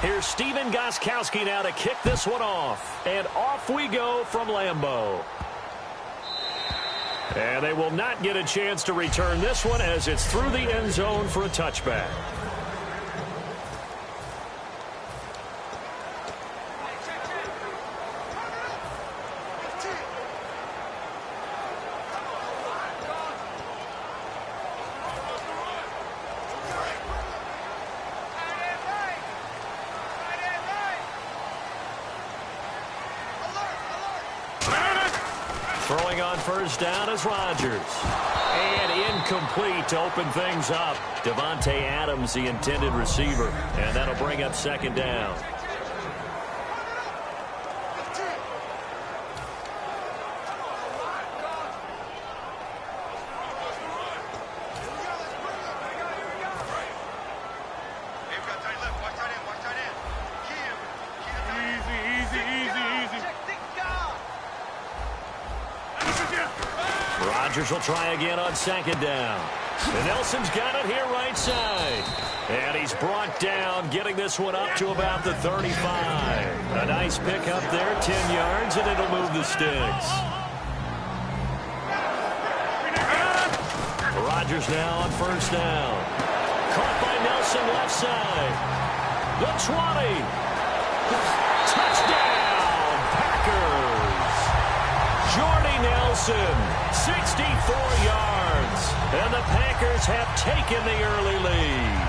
Here's Steven Gostkowski now to kick this one off. And off we go from Lambeau. And they will not get a chance to return this one as it's through the end zone for a touchback. Throwing on first down is Rodgers. And incomplete to open things up. Devontae Adams, the intended receiver. And that'll bring up second down. Rodgers will try again on second down. And Nelson's got it here right side. And he's brought down, getting this one up to about the 35. A nice pickup there, 10 yards, and it'll move the sticks. Rodgers now on first down. Caught by Nelson left side. The 20. Touchdown, Packers. Jordy Nelson, 64 yards. And the Packers have taken the early lead.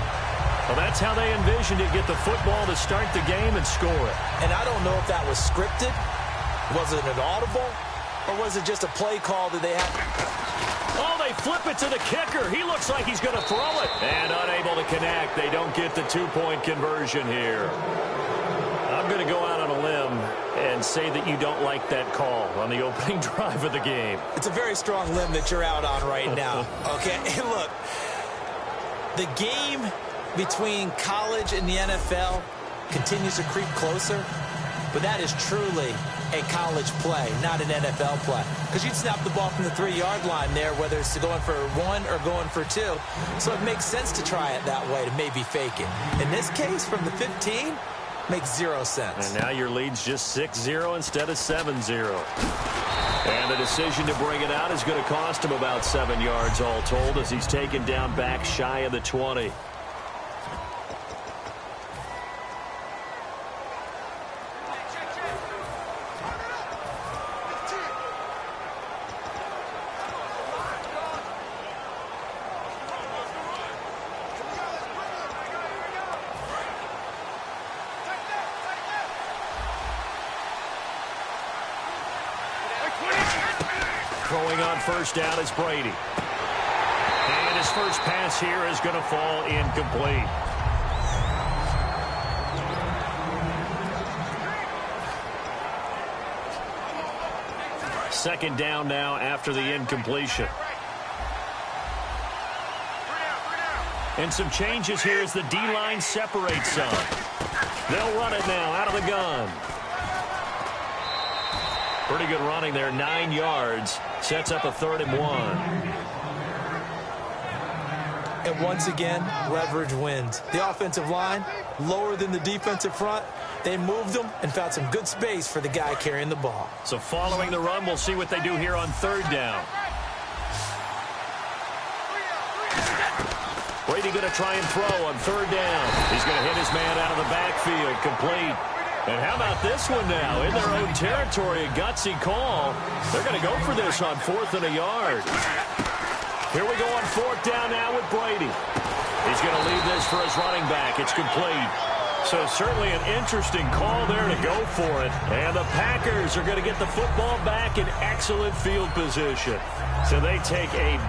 Well, that's how they envisioned it, get the football to start the game and score it. And I don't know if that was scripted. Was it an audible? Or was it just a play call that they had? Oh, they flip it to the kicker. He looks like he's going to throw it. And unable to connect. They don't get the two-point conversion here. I'm going to go out on a limb and say that you don't like that call on the opening drive of the game. It's a very strong limb that you're out on right now. Okay, and look, the game between college and the NFL continues to creep closer, but that is truly a college play, not an NFL play. Because you'd snap the ball from the 3-yard line there, whether it's going for 1 or going for 2. So it makes sense to try it that way, to maybe fake it. In this case, from the 15, makes 0 sense. And now your lead's just 6-0 instead of 7-0. And the decision to bring it out is going to cost him about 7 yards all told as he's taken down back shy of the 20. Throwing on first down is Brady. And his first pass here is going to fall incomplete. Second down now after the incompletion. And some changes here as the D-line separates some. They'll run it now out of the gun. Pretty good running there, 9 yards. Sets up a 3rd and 1. And once again, leverage wins. The offensive line, lower than the defensive front. They moved them and found some good space for the guy carrying the ball. So following the run, we'll see what they do here on 3rd down. Brady going to try and throw on 3rd down. He's going to hit his man out of the backfield, complete. And how about this one now? In their own territory, a gutsy call. They're going to go for this on 4th and a yard. Here we go on 4th down now with Brady. He's going to leave this for his running back. It's complete. So certainly an interesting call there to go for it. And the Packers are going to get the football back in excellent field position. So they take a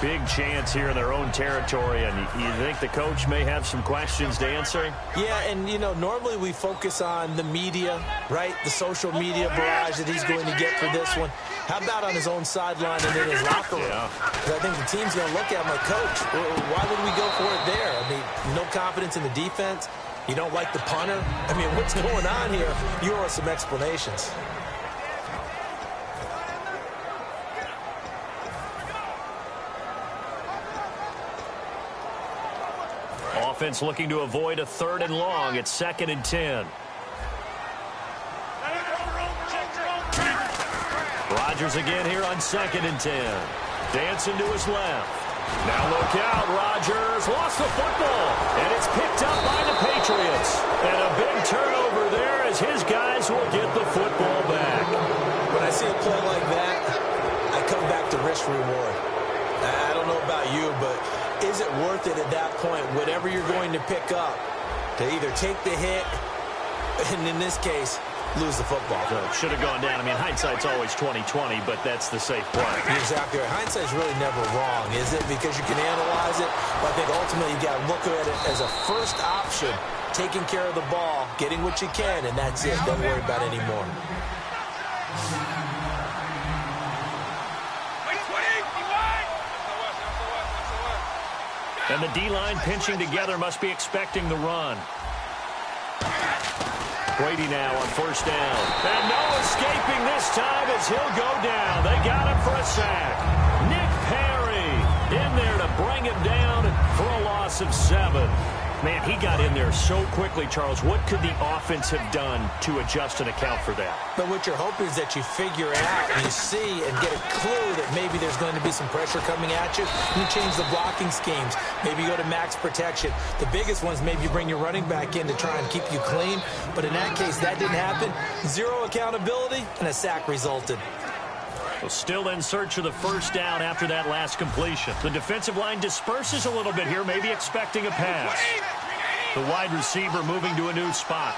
big chance here in their own territory. And you think the coach may have some questions to answer? Yeah, and, you know, normally we focus on the media, right? The social media barrage that he's going to get for this one. How about on his own sideline and in his locker room? Yeah. I think the team's going to look at him like, Coach, why would we go for it there? I mean, no confidence in the defense. You don't like the punter? I mean, what's going on here? You owe us some explanations. offense looking to avoid a 3rd and long. It's 2nd and 10. Rodgers again here on 2nd and 10. Dancing to his left. Now look out, Rodgers lost the football, and it's picked up by the Patriots. And a big turnover there as his guys will get the football back. When I see a play like that, I come back to risk-reward. I don't know about you, but is it worth it at that point, whatever you're going to pick up, to either take the hit, and in this case, lose the football? So it should have gone down. I mean, hindsight's always 20/20, but that's the safe play. Exactly right. Hindsight's really never wrong, is it? Because you can analyze it, but I think ultimately you got to look at it as a first option, taking care of the ball, getting what you can, and that's it. Don't worry about it anymore. And the D-line pinching together must be expecting the run. Brady now on 1st down. And no escaping this time as he'll go down. They got him for a sack. Nick Perry in there to bring him down for a loss of 7. Man, he got in there so quickly, Charles. What could the offense have done to adjust and account for that? But what you're hoping is that you figure out, and you see and get a clue that maybe there's going to be some pressure coming at you. You change the blocking schemes. Maybe you go to max protection. The biggest ones, maybe you bring your running back in to try and keep you clean. But in that case, that didn't happen. 0 accountability, and a sack resulted. Well, still in search of the 1st down after that last completion. The defensive line disperses a little bit here, maybe expecting a pass. The wide receiver moving to a new spot.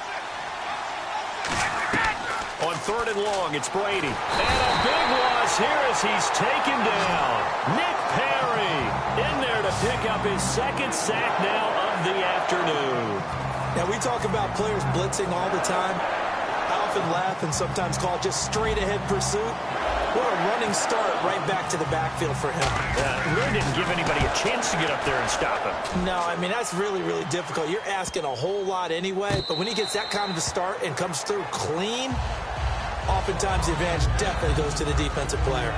On 3rd and long, it's Brady. And a big loss here as he's taken down. Nick Perry in there to pick up his 2nd sack now of the afternoon. Now, we talk about players blitzing all the time. I often laugh and sometimes call it just straight-ahead pursuit. What a running start right back to the backfield for him. Really didn't give anybody a chance to get up there and stop him. No, I mean, that's really, really difficult. You're asking a whole lot anyway, but when he gets that kind of a start and comes through clean, oftentimes the advantage definitely goes to the defensive player.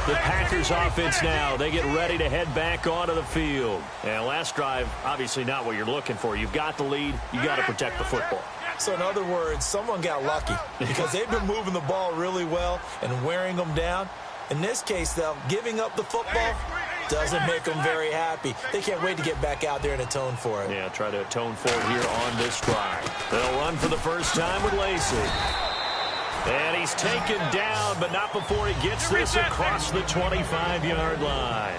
The Packers offense now, they get ready to head back onto the field. And last drive, obviously not what you're looking for. You've got the lead. You got to protect the football. So in other words, someone got lucky because they've been moving the ball really well and wearing them down. In this case, though, giving up the football doesn't make them very happy. They can't wait to get back out there and atone for it. Yeah, try to atone for it here on this drive. They'll run for the first time with Lacey. And he's taken down, but not before he gets this across the 25-yard line.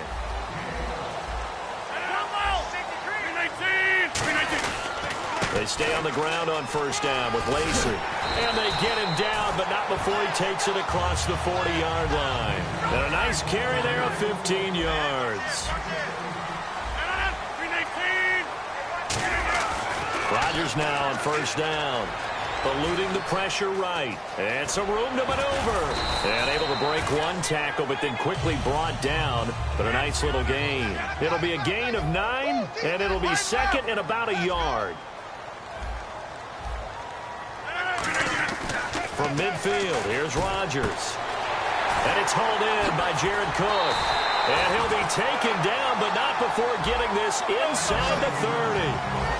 They stay on the ground on 1st down with Lacey. And they get him down, but not before he takes it across the 40-yard line. And a nice carry there of 15 yards. Rodgers now on 1st down. Eluding the pressure right. And some room to maneuver. And able to break one tackle, but then quickly brought down. But a nice little gain. It'll be a gain of 9, and it'll be 2nd and about a yard. From midfield, here's Rodgers. And it's hauled in by Jared Cook. And he'll be taken down, but not before getting this inside the 30.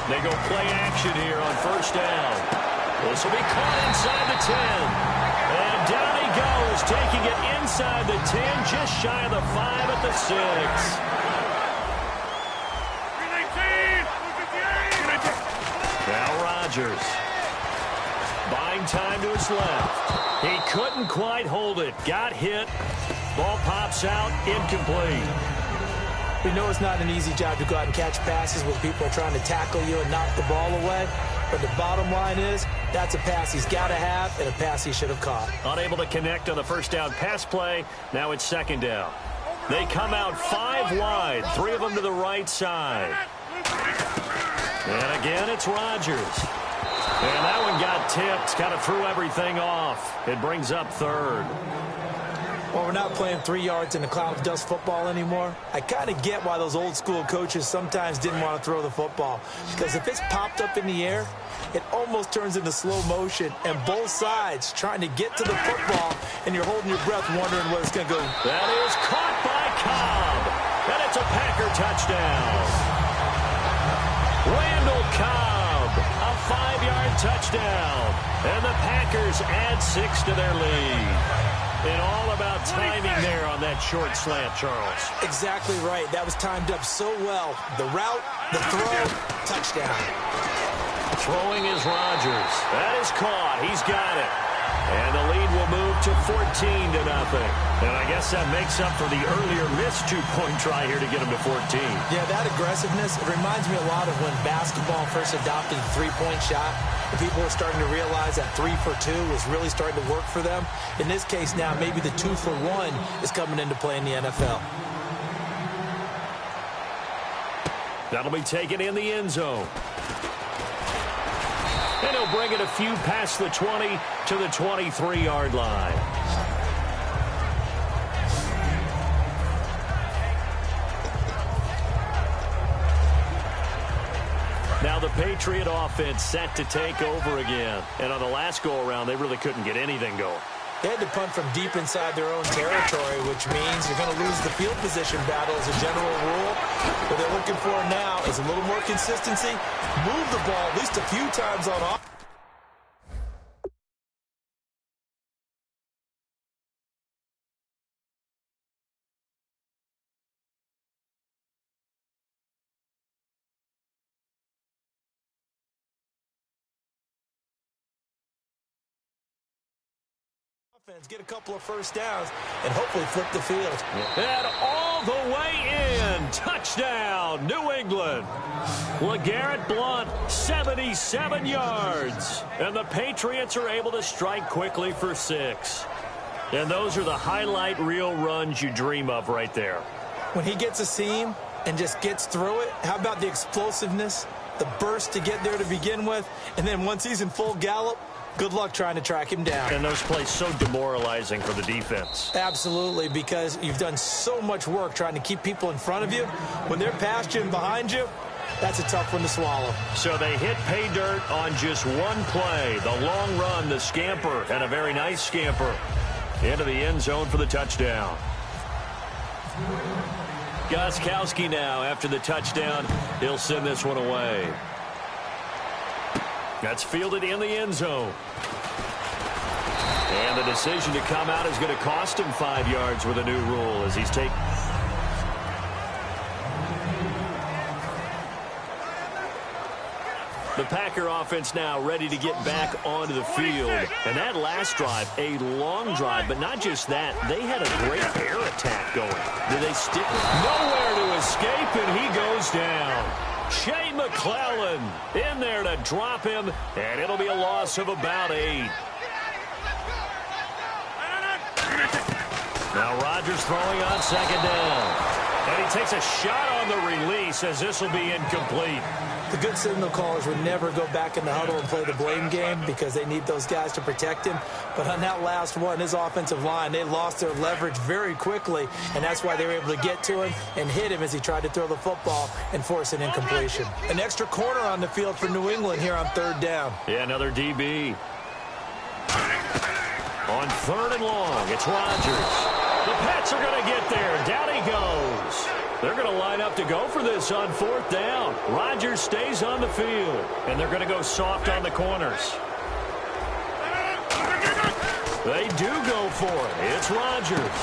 They go play action here on 1st down. This will be caught inside the 10. And down he goes, taking it inside the 10, just shy of the 5 at the 6. Now Rodgers. Buying time to his left. He couldn't quite hold it. Got hit. Ball pops out, incomplete. We know it's not an easy job to go out and catch passes when people are trying to tackle you and knock the ball away. But the bottom line is, that's a pass he's got to have and a pass he should have caught. Unable to connect on the 1st down pass play. Now it's 2nd down. They come out 5 wide, 3 of them to the right side. And again, it's Rodgers. And that one got tipped, kind of threw everything off. It brings up 3rd. Well, we're not playing 3 yards in a cloud of dust football anymore. I kind of get why those old school coaches sometimes didn't want to throw the football. Because if it's popped up in the air, it almost turns into slow motion. And both sides trying to get to the football, and you're holding your breath wondering where it's going to go. That is caught by Cobb. And it's a Packer touchdown. Randall Cobb, a 5-yard touchdown. And the Packers add 6 to their lead. And all about timing there on that short slant, Charles. Exactly right. That was timed up so well. The route, the throw, touchdown. Throwing is Rodgers. That is caught. He's got it. And the lead will move to 14-0. And I guess that makes up for the earlier missed 2-point try here to get him to 14. Yeah, that aggressiveness, it reminds me a lot of when basketball first adopted the three-point shot. And people were starting to realize that 3 for 2 was really starting to work for them. In this case now, maybe the 2 for 1 is coming into play in the NFL. That'll be taken in the end zone. And he'll bring it a few past the 20 to the 23-yard line. Now the Patriot offense set to take over again. And on the last go-around, they really couldn't get anything going. They had to punt from deep inside their own territory, which means you're going to lose the field position battle as a general rule. What they're looking for now is a little more consistency. Move the ball at least a few times on offense. Get a couple of first downs and hopefully flip the field. And all the way in. Touchdown, New England. LeGarrette Blount, 77 yards. And the Patriots are able to strike quickly for 6. And those are the highlight reel runs you dream of right there. When he gets a seam and just gets through it, how about the explosiveness, the burst to get there to begin with, and then once he's in full gallop, good luck trying to track him down. And those plays so demoralizing for the defense. Absolutely, because you've done so much work trying to keep people in front of you. When they're past you and behind you, that's a tough one to swallow. So they hit pay dirt on just one play. The long run, the scamper, and a very nice scamper into the end zone for the touchdown. Gostkowski now, after the touchdown, he'll send this one away. That's fielded in the end zone. And the decision to come out is going to cost him 5 yards with a new rule as he's taken. The Packer offense now ready to get back onto the field. And that last drive, a long drive, but not just that. They had a great air attack going. Did they stick with nowhere to escape, and he goes down. Shea McClellan in there to drop him, and it'll be a loss of about 8. Now Rodgers throwing on second down. And he takes a shot on the release as this will be incomplete. The good signal callers would never go back in the huddle and play the blame game because they need those guys to protect him. But on that last one, his offensive line, they lost their leverage very quickly, and that's why they were able to get to him and hit him as he tried to throw the football and force an incompletion. An extra corner on the field for New England here on third down. Yeah, another DB. On third and long, it's Rodgers. The Pats are going to get there. Down he goes. They're going to line up to go for this on fourth down. Rodgers stays on the field, and they're going to go soft on the corners. They do go for it. It's Rodgers.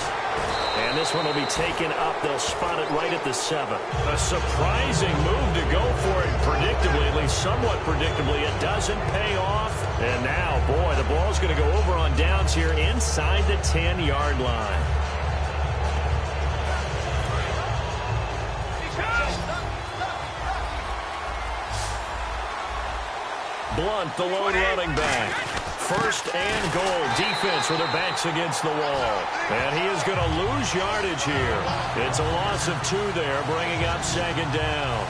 And this one will be taken up. They'll spot it right at the 7. A surprising move to go for it predictably, at least somewhat predictably. It doesn't pay off. And now, boy, the ball's going to go over on downs here inside the 10-yard line. Blount, the lone running back. First and goal. Defense with their backs against the wall. And he is going to lose yardage here. It's a loss of 2 there, bringing up second down.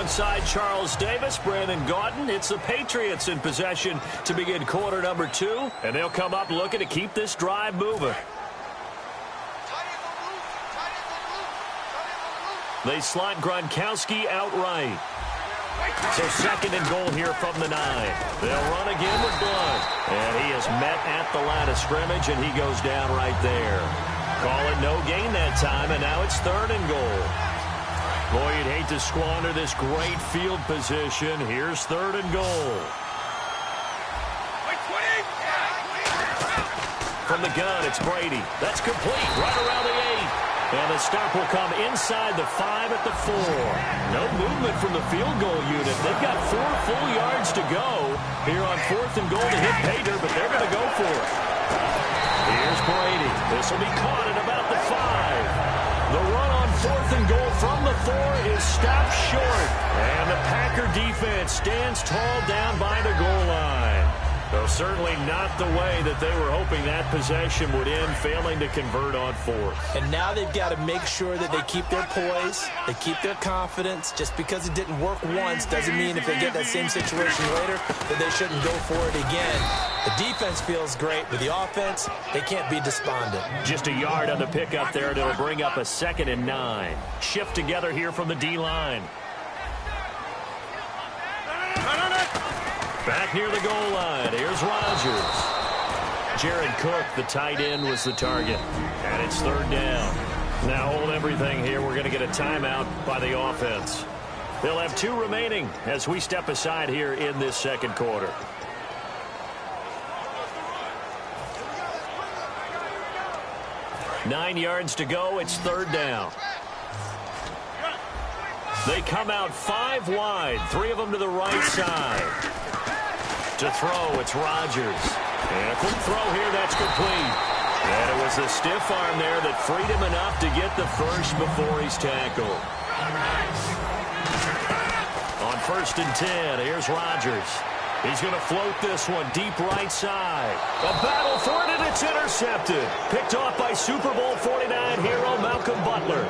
alongside Charles Davis, Brandon Gaudin. It's the Patriots in possession to begin quarter number 2, and they'll come up looking to keep this drive moving. They slot Gronkowski outright. So second and goal here from the 9. They'll run again with Blunt. And he is met at the line of scrimmage, and he goes down right there. Call it no gain that time, and now it's third and goal. Boy, you'd hate to squander this great field position. Here's third and goal. From the gun, it's Brady. That's complete right around the 8. And the stop will come inside the 5 at the 4. No movement from the field goal unit. They've got 4 full yards to go here on fourth and goal to hit Pater, but they're going to go for it. Here's Brady. This will be caught at about the 5. The run on fourth and goal from the 4 is stopped short. And the Packer defense stands tall down by the goal line. So certainly not the way that they were hoping that possession would end, failing to convert on fourth. And now they've got to make sure that they keep their poise, they keep their confidence. Just because it didn't work once doesn't mean if they get that same situation later that they shouldn't go for it again. The defense feels great. With the offense, they can't be despondent. Just a yard on the pickup there, and it'll bring up a 2nd and 9. Shift together here from the D-line. Back near the goal line. Here's Rodgers. Jared Cook, the tight end, was the target. And it's third down. Now hold everything here. We're going to get a timeout by the offense. They'll have 2 remaining as we step aside here in this second quarter. Nine yards to go. It's third down. They come out 5 wide. 3 of them to the right side. To throw, it's Rodgers. And a quick throw here, that's complete. And it was the stiff arm there that freed him enough to get the first before he's tackled. On 1st and 10, here's Rodgers. He's going to float this one deep right side. A battle for it, and it's intercepted. Picked off by Super Bowl 49 hero Malcolm Butler.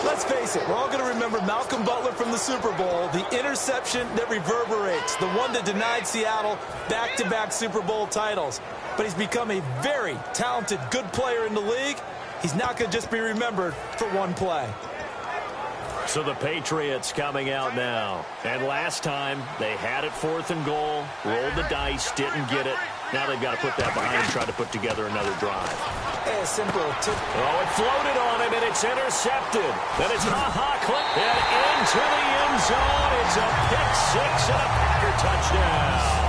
Let's face it, we're all going to remember Malcolm Butler from the Super Bowl, the interception that reverberates, the one that denied Seattle back-to-back Super Bowl titles. But he's become a very talented, good player in the league. He's not going to just be remembered for one play. So the Patriots coming out now. And last time, they had it 4th and goal, rolled the dice, didn't get it. Now they've got to put that behind and try to put together another drive. Hey, simple. Oh, it floated on him, and it's intercepted. Then it's ha-ha clip, and into the end zone. It's a pick 6 and a Packer touchdown.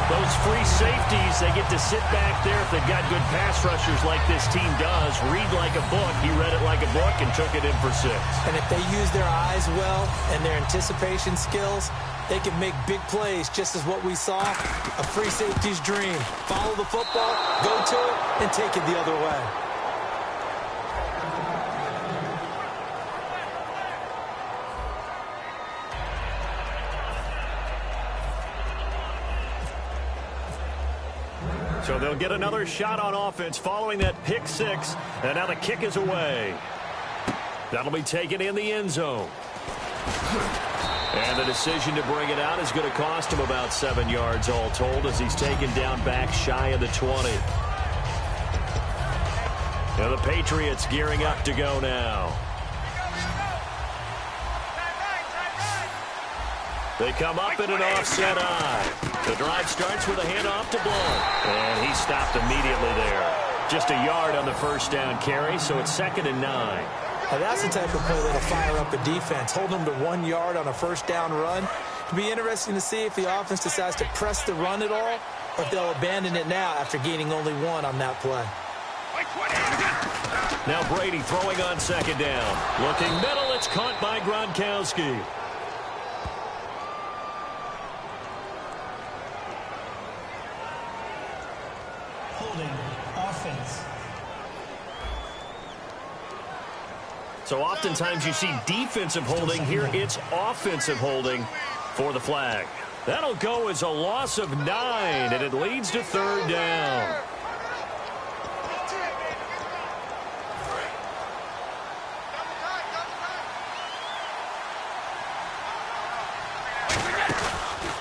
Those free safeties, they get to sit back there if they've got good pass rushers like this team does. Read like a book. He read it like a book and took it in for 6. And if they use their eyes well and their anticipation skills, they can make big plays, just as what we saw, a free safety's dream. Follow the football, go to it, and take it the other way. So they'll get another shot on offense following that pick 6, and now the kick is away. That'll be taken in the end zone. And the decision to bring it out is going to cost him about 7 yards all told as he's taken down back shy of the 20. Now the Patriots gearing up to go now. They come up in an offset eye. The drive starts with a handoff to Blunt. And he stopped immediately there. Just a yard on the first down carry, so it's 2nd and 9. Now that's the type of play that'll fire up a defense. Hold them to 1 yard on a first down run. It'll be interesting to see if the offense decides to press the run at all, or if they'll abandon it now after gaining only 1 on that play. Now Brady throwing on 2nd down. Looking middle, it's caught by Gronkowski. Holding offense. So oftentimes you see defensive holding. Here it's offensive holding for the flag. That'll go as a loss of 9, and it leads to 3rd down.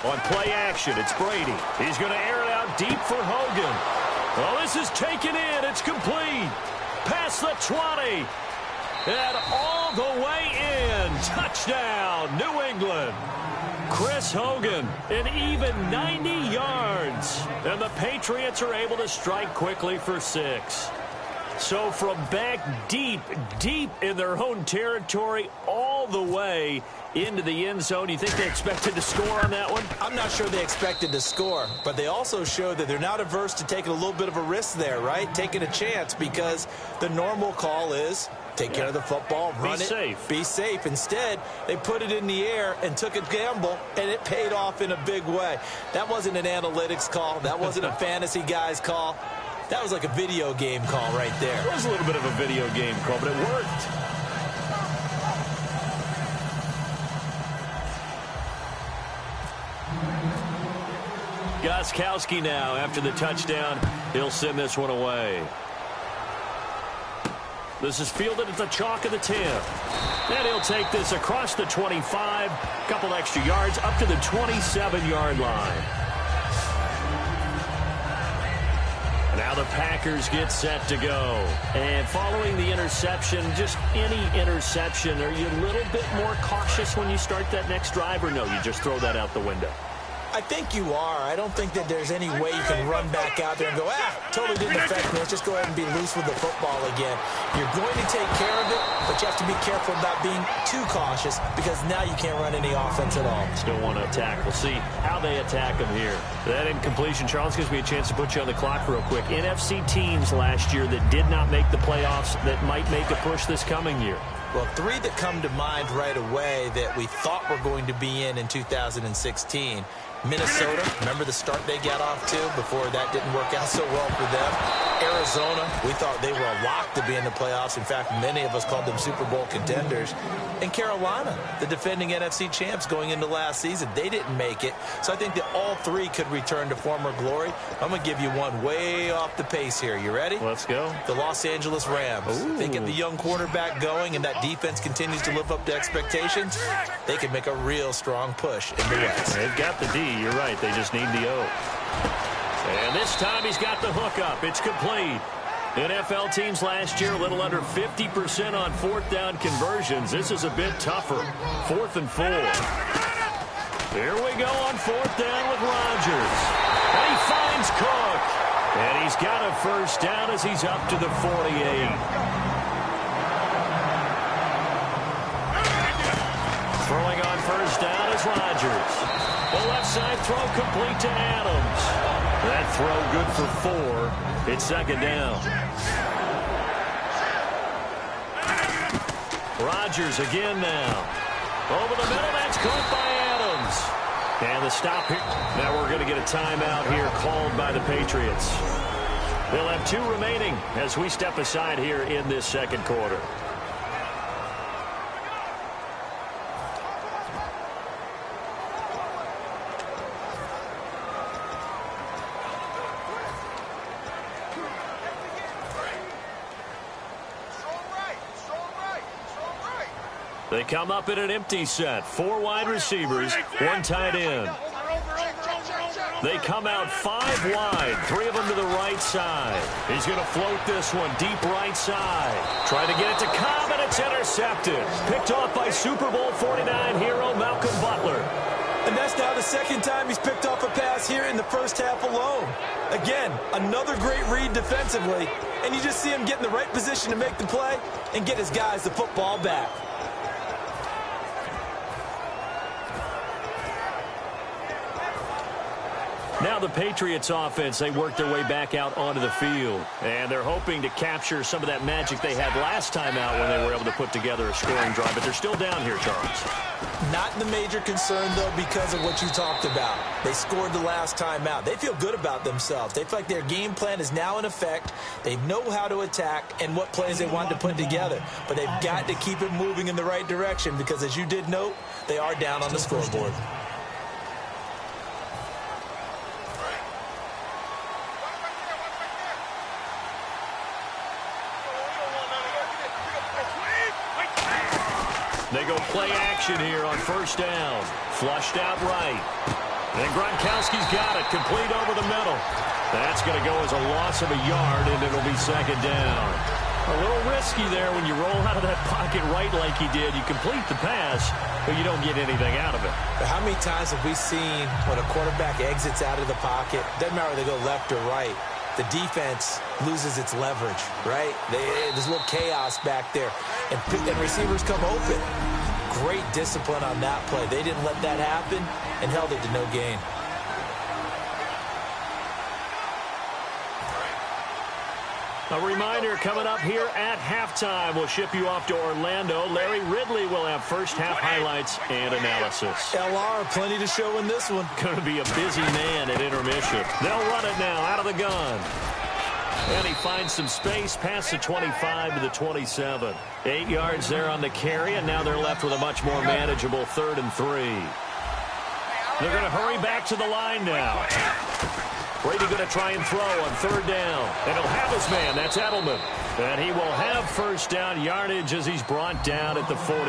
On play action, it's Brady. He's going to air it out deep for Hogan. Oh, this is taken in. It's complete. Past the 20. And all the way in. Touchdown, New England. Chris Hogan, an even 90 yards. And the Patriots are able to strike quickly for 6. So from back deep, deep in their own territory, all the way into the end zone. You think they expected to score on that one? I'm not sure they expected to score, but they also showed that they're not averse to taking a little bit of a risk there, right? Taking a chance, because the normal call is take care of the football, run it, safe. Be safe. Instead, they put it in the air and took a gamble, and it paid off in a big way. That wasn't an analytics call. That wasn't a fantasy guy's call. That was like a video game call right there. It was a little bit of a video game call, but it worked. Gostkowski now, after the touchdown, he'll send this one away. This is fielded at the chalk of the 10. And he'll take this across the 25, couple extra yards, up to the 27-yard line. Now the Packers get set to go. And following the interception, just any interception, are you a little bit more cautious when you start that next drive, or no, you just throw that out the window? I think you are. I don't think that there's any way you can run back out there and go, totally didn't affect me. Let's just go ahead and be loose with the football again. You're going to take care of it, but you have to be careful about being too cautious, because now you can't run any offense at all. Still want to attack. We'll see how they attack them here. That incompletion, Charles, gives me a chance to put you on the clock real quick. NFC teams last year that did not make the playoffs that might make a push this coming year. Well, 3 that come to mind right away that we thought were going to be in 2016. Minnesota, remember the start they got off to before that didn't work out so well for them. Arizona, we thought they were a lock to be in the playoffs. In fact, many of us called them Super Bowl contenders. And Carolina, the defending NFC champs going into last season, they didn't make it. So I think that all 3 could return to former glory. I'm going to give you one way off the pace here. You ready? Let's go. The Los Angeles Rams. Ooh. They get the young quarterback going, and that defense continues to live up to expectations. They could make a real strong push in the West. They've got the D. You're right. They just need the O. And this time he's got the hook up. It's complete. NFL teams last year a little under 50% on fourth down conversions. This is a bit tougher. 4th and 4. Here we go on 4th down with Rodgers. And he finds Cook. And he's got a first down as he's up to the 48. Throwing on first down is Rodgers. The left side throw complete to Adams. That throw good for 4. It's 2nd down. Rodgers again now. Over the middle, that's caught by Adams. And the stop here. Now we're going to get a timeout here called by the Patriots. They'll have 2 remaining as we step aside here in this 2nd quarter. They come up in an empty set. 4 wide receivers, 1 tight end. They come out 5 wide, 3 of them to the right side. He's going to float this one deep right side. Trying to get it to Cobb, and it's intercepted. Picked off by Super Bowl 49 hero Malcolm Butler. And that's now the 2nd time he's picked off a pass here in the first half alone. Again, another great read defensively. And you just see him get in the right position to make the play and get his guys the football back. Now the Patriots offense, they work their way back out onto the field. And they're hoping to capture some of that magic they had last time out when they were able to put together a scoring drive. But they're still down here, Charles. Not the major concern, though, because of what you talked about. They scored the last time out. They feel good about themselves. They feel like their game plan is now in effect. They know how to attack and what plays they want to put together. But they've got to keep it moving in the right direction because, as you did note, they are down on the scoreboard. They go play action here on first down. Flushed out right. And Gronkowski's got it, complete over the middle. That's going to go as a loss of a yard, and it'll be second down. A little risky there when you roll out of that pocket right like he did. You complete the pass, but you don't get anything out of it. But how many times have we seen when a quarterback exits out of the pocket, doesn't matter whether they go left or right, the defense loses its leverage, right? There's a little chaos back there, and receivers come open. Great discipline on that play. They didn't let that happen and held it to no gain. A reminder coming up here at halftime. We'll ship you off to Orlando. Larry Ridley will have first half highlights and analysis. LR, plenty to show in this one. Going to be a busy man at intermission. They'll run it now out of the gun. And he finds some space past the 25 to the 27. 8 yards there on the carry, and now they're left with a much more manageable 3rd and 3. They're going to hurry back to the line now. Brady going to try and throw on 3rd down. And he'll have his man. That's Edelman. And he will have first down yardage as he's brought down at the 41.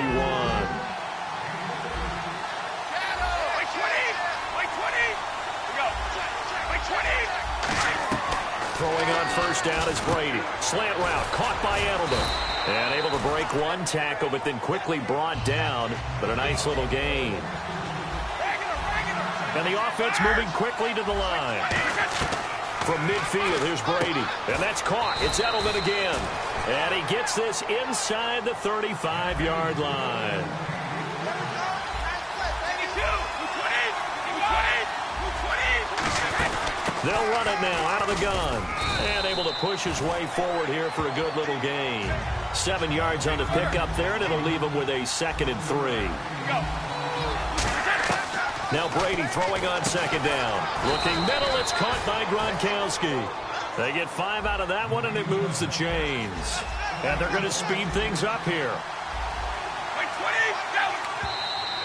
Throwing on first down is Brady. Slant route caught by Edelman. And able to break one tackle, but then quickly brought down. But a nice little gain. And the offense moving quickly to the line. From midfield, here's Brady. And that's caught. It's Edelman again. And he gets this inside the 35-yard line. They'll run it now out of the gun. And able to push his way forward here for a good little gain. 7 yards on the pickup there, and it'll leave him with a 2nd and 3. Now Brady throwing on 2nd down. Looking middle, it's caught by Gronkowski. They get 5 out of that one, and it moves the chains. And they're going to speed things up here.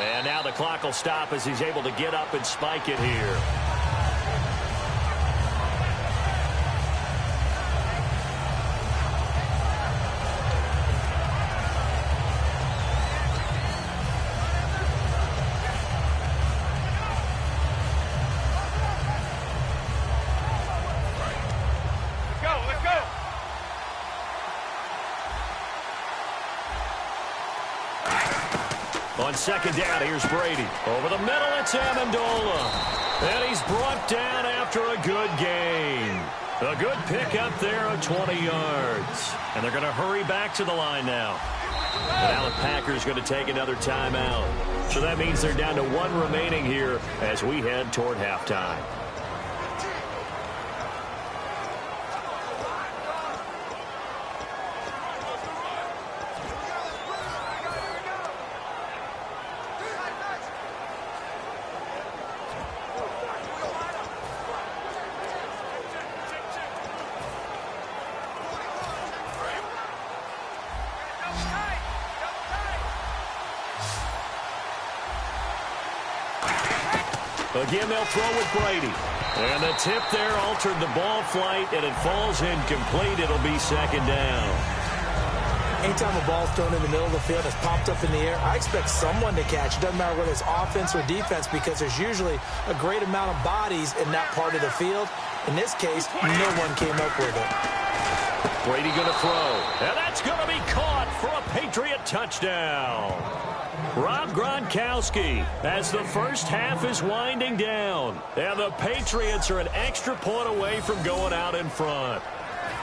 And now the clock will stop as he's able to get up and spike it here. On 2nd down, here's Brady. Over the middle, it's Amendola. And he's brought down after a good gain. A good pickup there of 20 yards. And they're going to hurry back to the line now. And now the Packers going to take another timeout. So that means they're down to 1 remaining here as we head toward halftime. Again, they'll throw with Brady. And the tip there altered the ball flight, and it falls incomplete. It'll be 2nd down. Anytime a ball's thrown in the middle of the field, it's popped up in the air, I expect someone to catch. It doesn't matter whether it's offense or defense, because there's usually a great amount of bodies in that part of the field. In this case, no one came up with it. Brady going to throw. And that's going to be caught for a Patriot touchdown. Rob Gronkowski as the first half is winding down. And the Patriots are an extra point away from going out in front.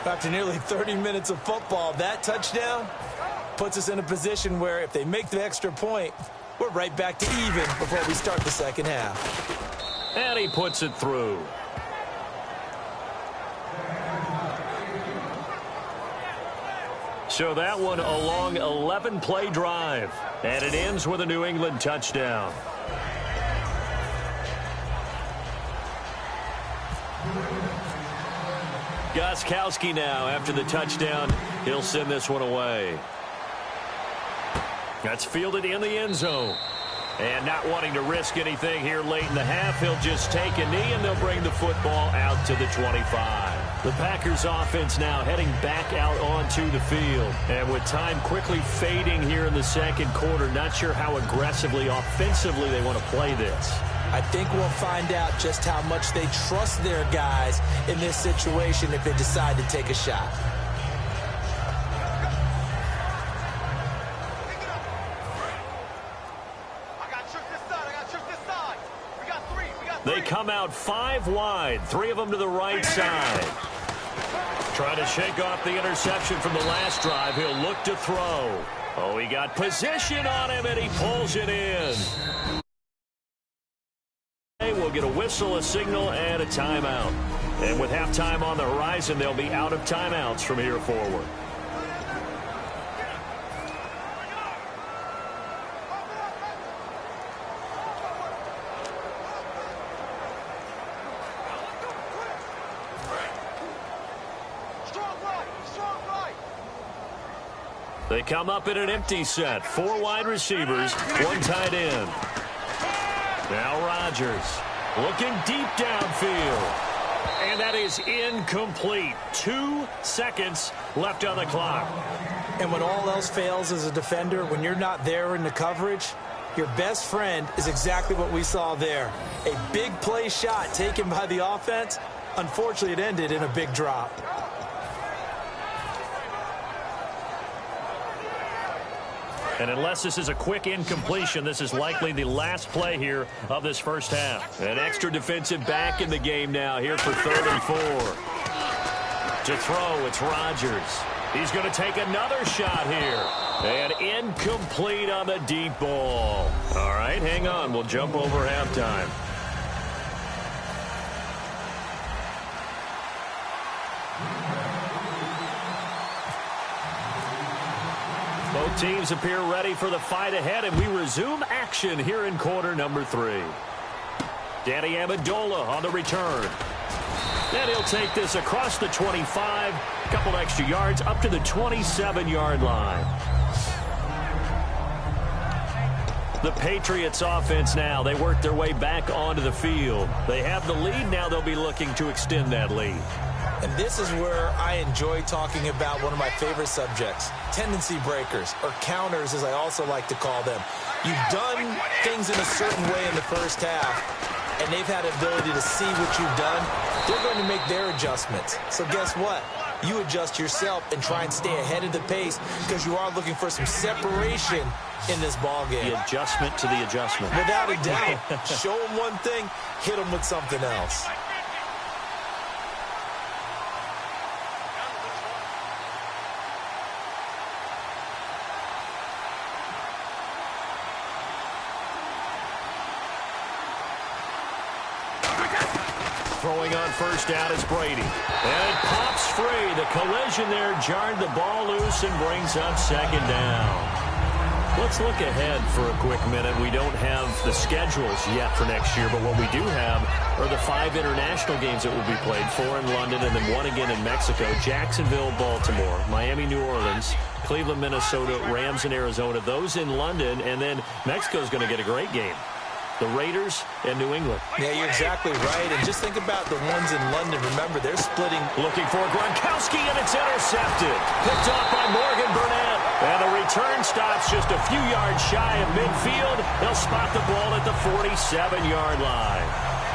After nearly 30 minutes of football, that touchdown puts us in a position where if they make the extra point, we're right back to even before we start the second half. And he puts it through. So that one a long 11-play drive. And it ends with a New England touchdown. Gostkowski now after the touchdown. He'll send this one away. That's fielded in the end zone. And not wanting to risk anything here late in the half, he'll just take a knee and they'll bring the football out to the 25. The Packers offense now heading back out onto the field. And with time quickly fading here in the second quarter, not sure how aggressively, offensively they want to play this. I think we'll find out just how much they trust their guys in this situation if they decide to take a shot. They come out 5 wide, 3 of them to the right side. Trying to shake off the interception from the last drive. He'll look to throw. Oh, he got position on him, and he pulls it in. We'll get a whistle, a signal, and a timeout. And with halftime on the horizon, they'll be out of timeouts from here forward. They come up in an empty set. 4 wide receivers, 1 tight end. Now Rodgers looking deep downfield. And that is incomplete. 2 seconds left on the clock. And when all else fails as a defender, when you're not there in the coverage, your best friend is exactly what we saw there. A big play shot taken by the offense. Unfortunately, it ended in a big drop. And unless this is a quick incompletion, this is likely the last play here of this first half. An extra defensive back in the game now here for 3rd and 4. To throw, it's Rodgers. He's going to take another shot here. And incomplete on the deep ball. All right, hang on. We'll jump over halftime. Both teams appear ready for the fight ahead, and we resume action here in quarter number 3. Danny Amendola on the return. And he'll take this across the 25, a couple extra yards up to the 27-yard line. The Patriots offense now, they work their way back onto the field. They have the lead, now they'll be looking to extend that lead. And this is where I enjoy talking about one of my favorite subjects, tendency breakers, or counters as I also like to call them. You've done things in a certain way in the first half, and they've had the ability to see what you've done. They're going to make their adjustments. So guess what? You adjust yourself and try and stay ahead of the pace because you are looking for some separation in this ball game. The adjustment to the adjustment. Without a doubt. Show them one thing, hit them with something else. Throwing on first down is Brady. And it pops free. The collision there jarred the ball loose and brings up 2nd down. Let's look ahead for a quick minute. We don't have the schedules yet for next year, but what we do have are the 5 international games that will be played, 4 in London and then 1 again in Mexico. Jacksonville, Baltimore, Miami, New Orleans, Cleveland, Minnesota, Rams, and Arizona. Those in London, and then Mexico's going to get a great game. The Raiders and New England. Yeah, you're exactly right. And just think about the ones in London. Remember, they're splitting. Looking for Gronkowski, and it's intercepted. Picked off by Morgan Burnett. And the return stops just a few yards shy of midfield. They'll spot the ball at the 47-yard line.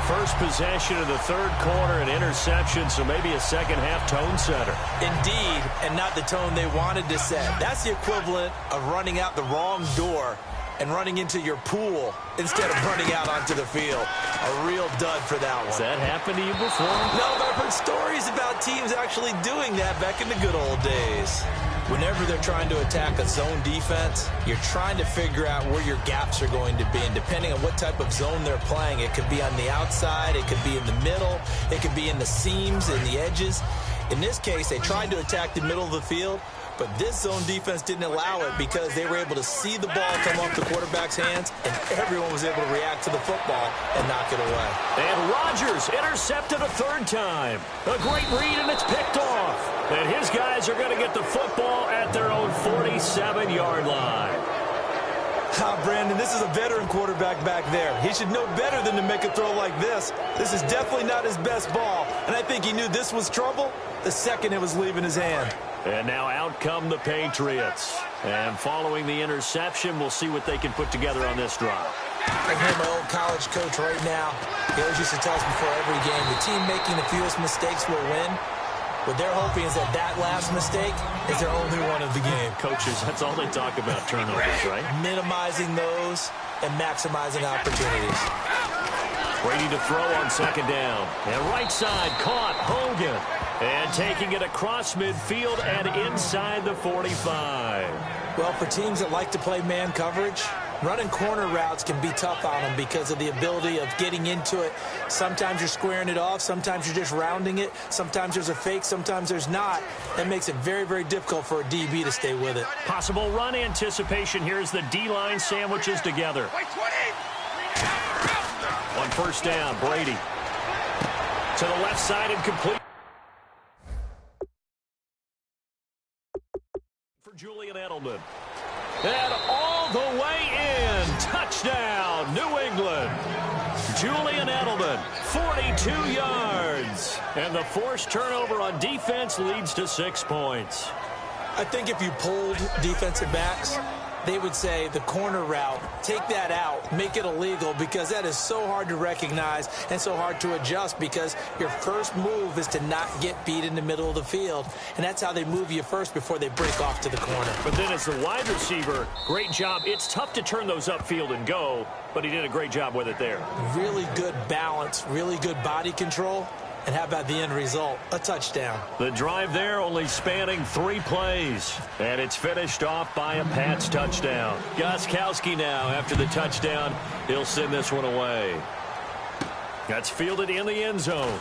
First possession of the 3rd quarter, an interception, so maybe a second-half tone setter. Indeed, and not the tone they wanted to set. That's the equivalent of running out the wrong door and running into your pool instead of running out onto the field. A real dud for that one. Has that happened to you before? No, but I've heard stories about teams actually doing that back in the good old days. Whenever they're trying to attack a zone defense, you're trying to figure out where your gaps are going to be. And depending on what type of zone they're playing, it could be on the outside, it could be in the middle, it could be in the seams and the edges. In this case, they tried to attack the middle of the field, but this zone defense didn't allow it because they were able to see the ball come off the quarterback's hands, and everyone was able to react to the football and knock it away. And Rodgers intercepted a 3rd time. A great read, and it's picked off. And his guys are going to get the football at their own 47-yard line. Brandon, this is a veteran quarterback back there. He should know better than to make a throw like this. This is definitely not his best ball, and I think he knew this was trouble the second it was leaving his hand. And now out come the Patriots. And following the interception, we'll see what they can put together on this drive. I hear my old college coach right now. He always used to tell us before every game, the team making the fewest mistakes will win. What they're hoping is that that last mistake is their only one of the game. Coaches, that's all they talk about, turnovers, right? Minimizing those and maximizing opportunities. Brady to throw on second down. And right side, caught, Hogan. And taking it across midfield and inside the 45. Well, for teams that like to play man coverage, running corner routes can be tough on them because of the ability of getting into it. Sometimes you're squaring it off. Sometimes you're just rounding it. Sometimes there's a fake. Sometimes there's not. That makes it very, very difficult for a DB to stay with it. Possible run anticipation. Here's the D-line sandwiches together. On first down, Brady. To the left side and complete. For Julian Edelman. And all the way in. Touchdown, New England. Julian Edelman, 42 yards. And the forced turnover on defense leads to 6 points. I think if you pulled defensive backs, they would say the corner route, take that out, make it illegal, because that is so hard to recognize and so hard to adjust, because your first move is to not get beat in the middle of the field. And that's how they move you first before they break off to the corner. But then as the wide receiver, great job. It's tough to turn those upfield and go, but he did a great job with it there. Really good balance, really good body control. And how about the end result? A touchdown. The drive there only spanning 3 plays. And it's finished off by a Pats touchdown. Gostkowski now after the touchdown. He'll send this one away. That's fielded in the end zone.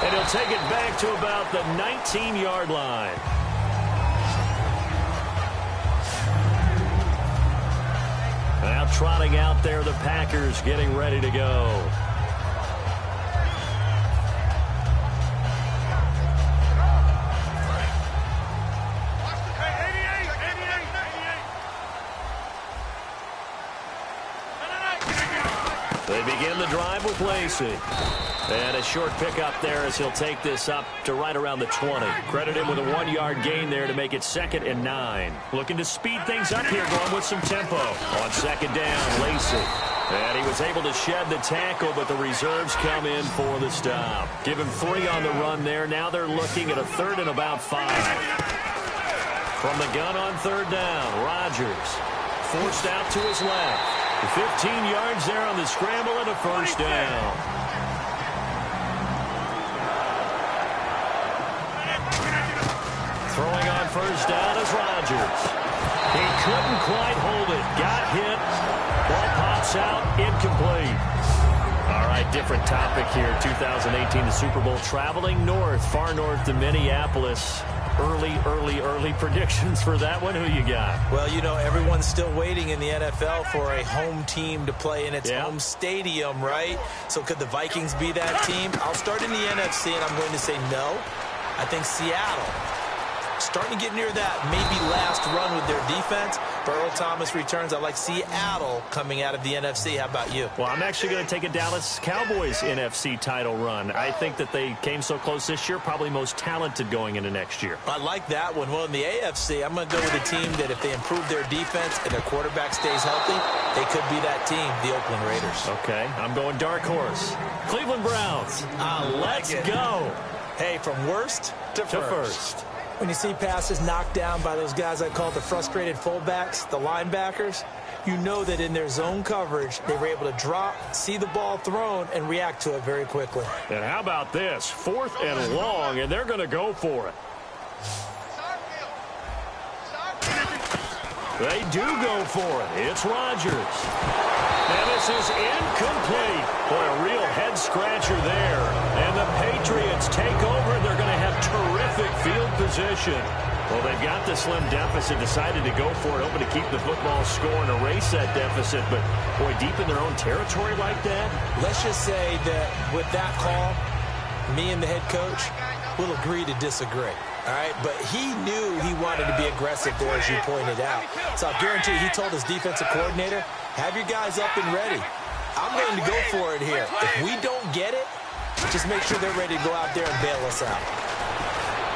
And he'll take it back to about the 19-yard line. Now trotting out there, the Packers getting ready to go. They begin the drive with Lacey. And a short pickup there as he'll take this up to right around the 20. Credit him with a 1-yard gain there to make it 2nd and 9. Looking to speed things up here, going with some tempo. On second down, Lacey. And he was able to shed the tackle, but the reserves come in for the stop. Give him 3 on the run there. Now they're looking at a 3rd and about 5. From the gun on 3rd down, Rodgers forced out to his left. 15 yards there on the scramble and a first down. Throwing on first down is Rodgers. He couldn't quite hold it. Got hit. Ball pops out. Incomplete. All right, different topic here. 2018, the Super Bowl, traveling north, far north to Minneapolis. Early predictions for that one. Who you got? Well, you know, everyone's still waiting in the NFL for a home team to play in its home stadium, right? So could the Vikings be that team? I'll start in the NFC, and I'm going to say no. I think Seattle, starting to get near that maybe last run with their defense. Earl Thomas returns. I like Seattle coming out of the NFC. How about you? Well, I'm actually going to take a Dallas Cowboys NFC title run. I think that they came so close this year, probably most talented going into next year. I like that one. Well, in the AFC, I'm going to go with a team that if they improve their defense and their quarterback stays healthy, they could be that team, the Oakland Raiders. Okay, I'm going dark horse. Cleveland Browns. Let's go. Hey, from worst to first. When you see passes knocked down by those guys I call the frustrated fullbacks, the linebackers, you know that in their zone coverage, they were able to drop, see the ball thrown, and react to it very quickly. And how about this? 4th and long, and they're going to go for it. They do go for it. It's Rodgers. And this is incomplete. Boy, a real head-scratcher there. And the Patriots take over, and they're going to have terrific field position. Well, they've got the slim deficit, decided to go for it, hoping to keep the football score and erase that deficit. But, boy, deep in their own territory like that. Let's just say that with that call, me and the head coach will agree to disagree. All right, but he knew he wanted to be aggressive there, as you pointed out. So I guarantee he told his defensive coordinator, have your guys up and ready. I'm going to go for it here. If we don't get it, just make sure they're ready to go out there and bail us out.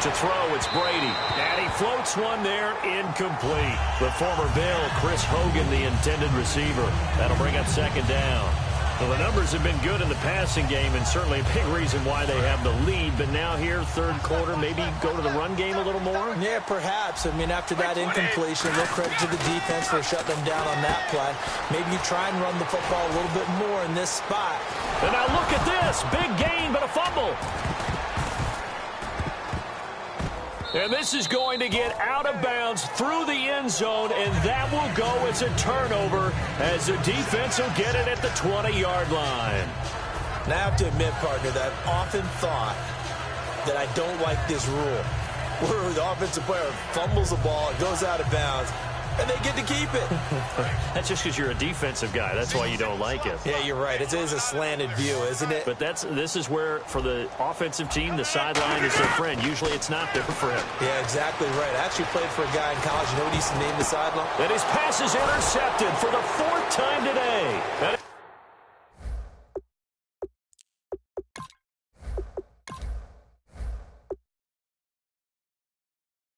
To throw, it's Brady. And he floats one there, incomplete. The former Bill, Chris Hogan, the intended receiver. That'll bring up second down. Well, the numbers have been good in the passing game, and certainly a big reason why they have the lead. But now here, third quarter, maybe go to the run game a little more? Yeah, perhaps. I mean, after that incompletion, a little credit to the defense for shutting them down on that play. Maybe you try and run the football a little bit more in this spot. And now look at this. Big gain, but a fumble. And this is going to get out of bounds through the end zone, and that will go as a turnover as the defense will get it at the 20-yard line. Now, I have to admit, partner, that I've often thought that I don't like this rule, where the offensive player fumbles the ball, it goes out of bounds, and they get to keep it. That's just because you're a defensive guy. That's why you don't like it. Yeah, you're right. It is a slanted view, isn't it? But this is where, for the offensive team, the sideline is their friend. Usually it's not there for him. Yeah, exactly right. I actually played for a guy in college. You know what he used to name the sideline? And his pass is intercepted for the 4th time today.